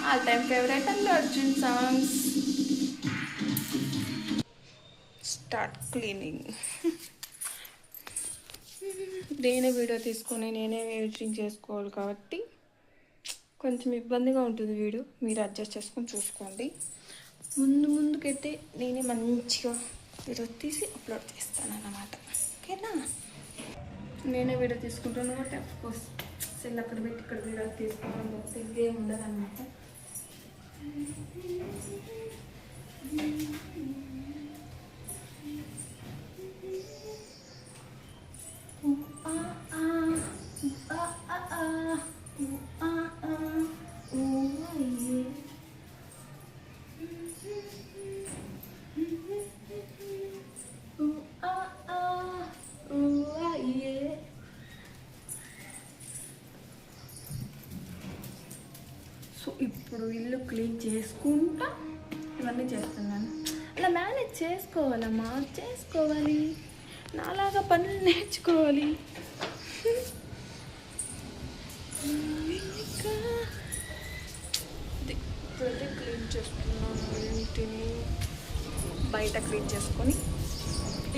All time favourite Allu Arjun songs. Start cleaning. నేనే video తీసుకొని నేనే ఎడిటింగ్ చేసుకోవాలి కాబట్టి కొంచెం ఇబ్బందిగా ఉంటుంది వీడియో. మీరు అడ్జస్ట్ చేసుకొని చూసుకోండి. ముందుకైతే నేనే మంచిగా వీడియో తీసి అప్లోడ్ చేస్తాను అన్నమాట. ఓకేనా? నేనే వీడియో తీసుకుంటాను కాబట్టి అఫ్కోర్స్ సెల్ అక్కడ పెట్టి ఇక్కడ వీడియో తీసుకుంటాను కాబట్టి ఇదే ఉండదు అనమాట. సో ఇప్పుడు ఇల్లు క్లీన్ చేసుకుంటా ఇవన్నీ చేస్తున్నాను. అలా మేనేజ్ చేసుకోవాలమ్మా, చేసుకోవాలి. నాలాగా పనులు నేర్చుకోవాలి. ఇప్పుడైతే క్లీన్ చేసుకున్నాను. ఇంటిని బయట క్లీన్ చేసుకొని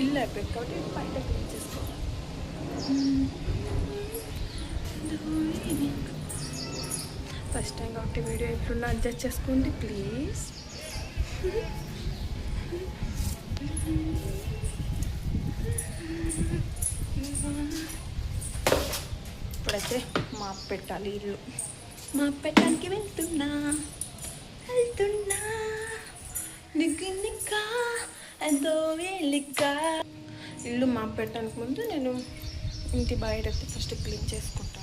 ఇల్లు అయిపోయింది కాబట్టి బయట క్లీన్ చేసుకోవాలి. ఫస్ట్ టైం కాబట్టి వీడియో ఎప్పుడున్నా అడ్జస్ట్ చేసుకోండి ప్లీజ్. ఇప్పుడైతే మాప్ పెట్టాలి. ఇల్లు మాప్ పెట్టడానికి వెళ్తున్నా నిగ్గా ఎంతో వేలిగ్గా. ఇల్లు మాప్ పెట్టడానికి ముందు నేను ఇంటి బయట ఫస్ట్ క్లీన్ చేసుకుంటాను.